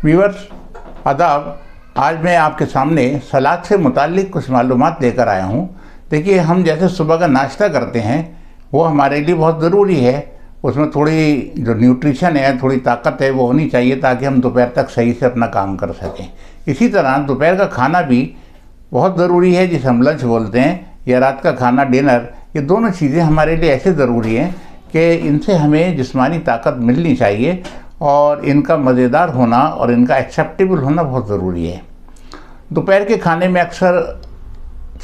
Viewers आदाब, आज मैं आपके सामने सलाद से मुताल्लिक़ कुछ मालूमात लेकर आया हूँ। देखिए, हम जैसे सुबह का नाश्ता करते हैं वो हमारे लिए बहुत ज़रूरी है। उसमें थोड़ी जो न्यूट्रिशन है, थोड़ी ताकत है वो होनी चाहिए ताकि हम दोपहर तक सही से अपना काम कर सकें। इसी तरह दोपहर का खाना भी बहुत ज़रूरी है, जिसे हम लंच बोलते हैं, या रात का खाना डिनर। ये दोनों चीज़ें हमारे लिए ऐसे ज़रूरी हैं कि इनसे हमें जिस्मानी ताकत मिलनी चाहिए और इनका मज़ेदार होना और इनका एक्सेप्टेबल होना बहुत ज़रूरी है। दोपहर के खाने में अक्सर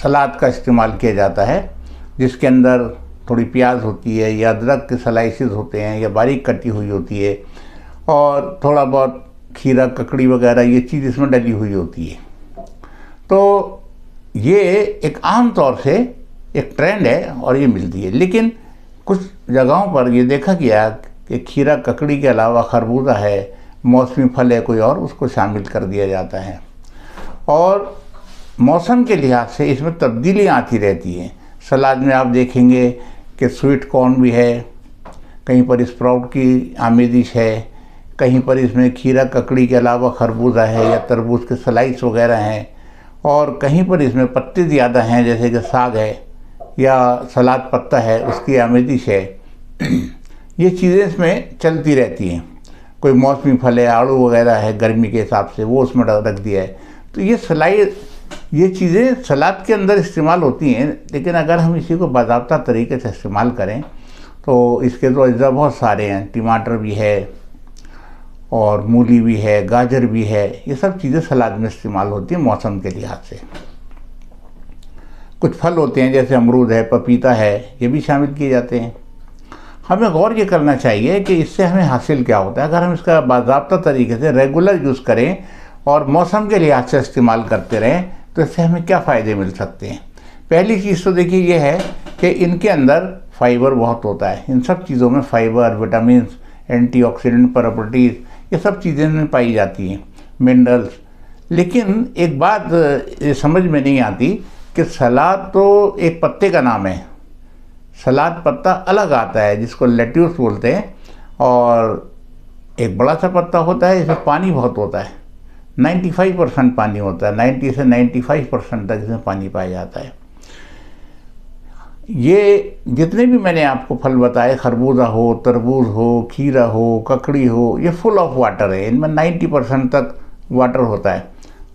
सलाद का इस्तेमाल किया जाता है, जिसके अंदर थोड़ी प्याज होती है या अदरक के स्लाइसेस होते हैं या बारीक कटी हुई होती है, और थोड़ा बहुत खीरा, ककड़ी वगैरह ये चीज़ इसमें डली हुई होती है। तो ये एक आम तौर से एक ट्रेंड है और ये मिलती है, लेकिन कुछ जगहों पर ये देखा गया कि खीरा, ककड़ी के अलावा खरबूजा है, मौसमी फल है कोई और, उसको शामिल कर दिया जाता है। और मौसम के लिहाज से इसमें तब्दीलियाँ आती रहती हैं। सलाद में आप देखेंगे कि स्वीट कॉर्न भी है, कहीं पर स्प्राउट की आमेजिश है, कहीं पर इसमें खीरा, ककड़ी के अलावा खरबूजा है या तरबूज के स्लाइस वगैरह हैं, और कहीं पर इसमें पत्ते ज़्यादा हैं, जैसे कि साग है या सलाद पत्ता है, उसकी आमेजिश है। ये चीज़ें इसमें चलती रहती हैं। कोई मौसमी फल है, आड़ू वगैरह है गर्मी के हिसाब से, वो उसमें रख दिया है। तो ये चीज़ें सलाद के अंदर इस्तेमाल होती हैं, लेकिन अगर हम इसी को बाज़ाब्ता तरीके से इस्तेमाल करें तो इसके तो अज्जा बहुत सारे हैं। टमाटर भी है और मूली भी है, गाजर भी है, ये सब चीज़ें सलाद में इस्तेमाल होती हैं मौसम के लिहाज से। कुछ फल होते हैं जैसे अमरूद है, पपीता है, ये भी शामिल किए जाते हैं। हमें गौर ये करना चाहिए कि इससे हमें हासिल क्या होता है। अगर हम इसका बाज़ाब्ता तरीके से रेगुलर यूज़ करें और मौसम के लिहाज से इस्तेमाल करते रहें तो इससे हमें क्या फ़ायदे मिल सकते हैं। पहली चीज़ तो देखिए ये है कि इनके अंदर फाइबर बहुत होता है। इन सब चीज़ों में फाइबर, विटामिन्स, एंटीऑक्सीडेंट प्रॉपर्टीज़, ये सब चीज़ें इनमें पाई जाती हैं, मिनरल्स। लेकिन एक बात ये समझ में नहीं आती कि सलाद तो एक पत्ते का नाम है। सलाद पत्ता अलग आता है जिसको लेट्यूस बोलते हैं, और एक बड़ा सा पत्ता होता है, इसमें पानी बहुत होता है। 95% पानी होता है, 90 से 95% तक इसमें पानी पाया जाता है। ये जितने भी मैंने आपको फल बताए, खरबूजा हो, तरबूज हो, खीरा हो, ककड़ी हो, ये फुल ऑफ वाटर है। इनमें 90% तक वाटर होता है।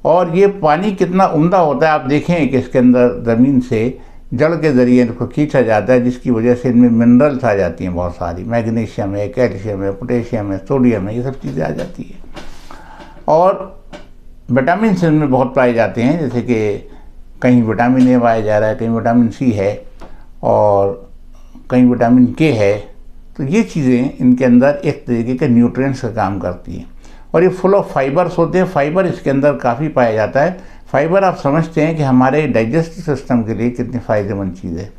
और ये पानी कितना उम्दा होता है आप देखें कि इसके अंदर ज़मीन से जड़ के ज़रिए इनको खींचा जाता है, जिसकी वजह से इनमें मिनरल्स आ जाती हैं बहुत सारी। मैग्नीशियम है, कैल्शियम है, पोटेशियम है, सोडियम है, ये सब चीज़ें आ जाती हैं। और विटामिन इनमें बहुत पाए जाते हैं, जैसे कि कहीं विटामिन ए पाया जा रहा है, कहीं विटामिन सी है और कहीं विटामिन के है। तो ये चीज़ें इनके अंदर एक तरीके के न्यूट्रिएंट्स का काम करती हैं। और ये फुल ऑफ फाइबर्स होते हैं। फाइबर इसके अंदर काफ़ी पाया जाता है। फाइबर आप समझते हैं कि हमारे डाइजेस्टिव सिस्टम के लिए कितनी फ़ायदेमंद चीज़ है।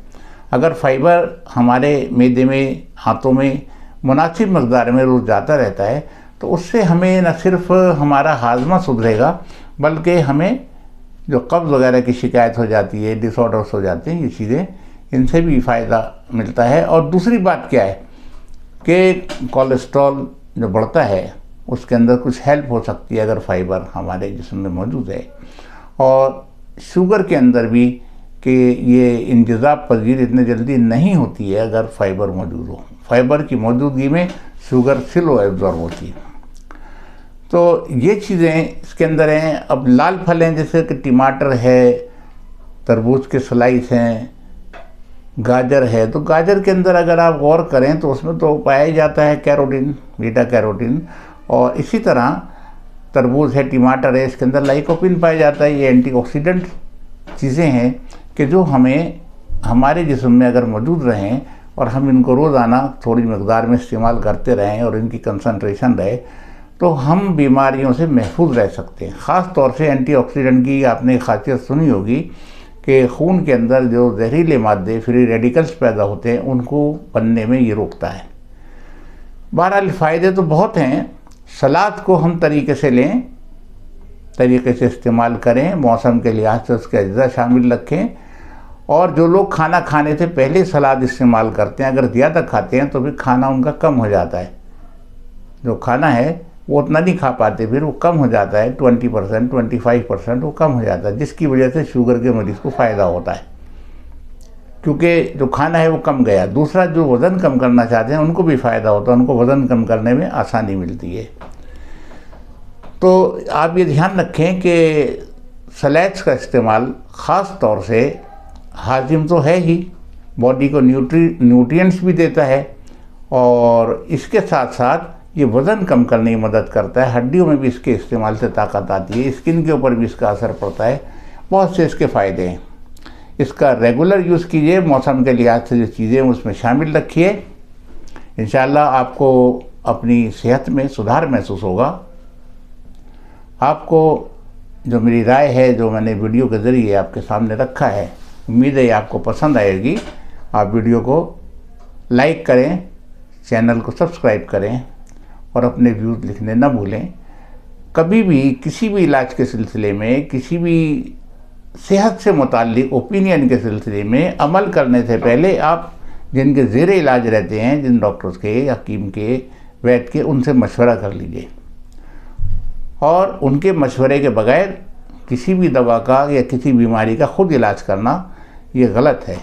अगर फाइबर हमारे मैदे में, हाथों में मुनासिब मकदार में रोज़ जाता रहता है तो उससे हमें न सिर्फ हमारा हाजमा सुधरेगा, बल्कि हमें जो कब्ज़ वगैरह की शिकायत हो जाती है, डिसऑर्डर्स हो जाते हैं, ये चीज़ें, इनसे भी फ़ायदा मिलता है। और दूसरी बात क्या है कि कोलेस्ट्रॉल जो बढ़ता है उसके अंदर कुछ हेल्प हो सकती है अगर फाइबर हमारे जिस्म में मौजूद है। और शुगर के अंदर भी कि ये इंतज़ाब पजीर इतने जल्दी नहीं होती है अगर फाइबर मौजूद हो। फाइबर की मौजूदगी में शुगर स्लो एब्जॉर्ब होती है। तो ये चीज़ें इसके अंदर हैं। अब लाल फल हैं जैसे कि टमाटर है, तरबूज के स्लाइस हैं, गाजर है। तो गाजर के अंदर अगर आप गौर करें तो उसमें तो पाया जाता है कैरोटीन, बीटा कैरोटीन। और इसी तरह तरबूज है, टमाटर है, इसके अंदर लाइकोपिन पाया जाता है। ये एंटीऑक्सीडेंट चीज़ें हैं कि जो हमें हमारे जिस्म में अगर मौजूद रहें और हम इनको रोज़ाना थोड़ी मकदार में इस्तेमाल करते रहें और इनकी कंसंट्रेशन रहे तो हम बीमारियों से महफूज रह सकते हैं। ख़ास तौर से एंटीऑक्सीडेंट की आपने खासियत सुनी होगी कि खून के अंदर जो जहरीले मादे, फ्री रेडिकल्स पैदा होते हैं, उनको बनने में ये रोकता है। बहरहाल फ़ायदे तो बहुत हैं। सलाद को हम तरीके से लें, तरीके से इस्तेमाल करें, मौसम के लिहाज से उसके अज्जा शामिल रखें। और जो लोग खाना खाने से पहले सलाद इस्तेमाल करते हैं, अगर ज़्यादा खाते हैं तो फिर खाना उनका कम हो जाता है। जो खाना है वो उतना नहीं खा पाते, फिर वो कम हो जाता है 20%, 25% वो कम हो जाता है, जिसकी वजह से शुगर के मरीज़ को फ़ायदा होता है, क्योंकि जो खाना है वो कम गया। दूसरा, जो वज़न कम करना चाहते हैं उनको भी फ़ायदा होता है, उनको वज़न कम करने में आसानी मिलती है। तो आप ये ध्यान रखें कि सलाद्स का इस्तेमाल ख़ास तौर से हाजिम तो है ही, बॉडी को न्यूट्रिएंट्स भी देता है, और इसके साथ साथ ये वज़न कम करने में मदद करता है। हड्डियों में भी इसके इस्तेमाल से ताकत आती है, स्किन के ऊपर भी इसका असर पड़ता है, बहुत से इसके फ़ायदे हैं। इसका रेगुलर यूज़ कीजिए, मौसम के लिहाज से जो चीज़ें उसमें शामिल रखिए, इंशाअल्लाह आपको अपनी सेहत में सुधार महसूस होगा। आपको जो मेरी राय है, जो मैंने वीडियो के ज़रिए आपके सामने रखा है, उम्मीद है आपको पसंद आएगी। आप वीडियो को लाइक करें, चैनल को सब्सक्राइब करें और अपने व्यूज़ लिखने न भूलें। कभी भी किसी भी इलाज के सिलसिले में, किसी भी सेहत से मुताल्लिक ओपिनियन के सिलसिले में अमल करने से पहले आप जिनके ज़ेर इलाज रहते हैं, जिन डॉक्टर्स के, हकीम के, वैद्य के, उनसे मशवरा कर लीजिए, और उनके मशवरे के बगैर किसी भी दवा का या किसी बीमारी का खुद इलाज करना ये गलत है।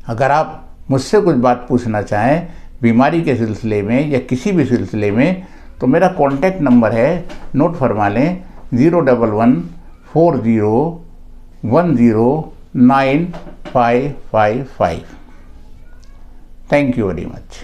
अगर आप मुझसे कुछ बात पूछना चाहें बीमारी के सिलसिले में या किसी भी सिलसिले में, तो मेरा कॉन्टैक्ट नंबर है, नोट फरमा लें, 01140109555। Thank you very much.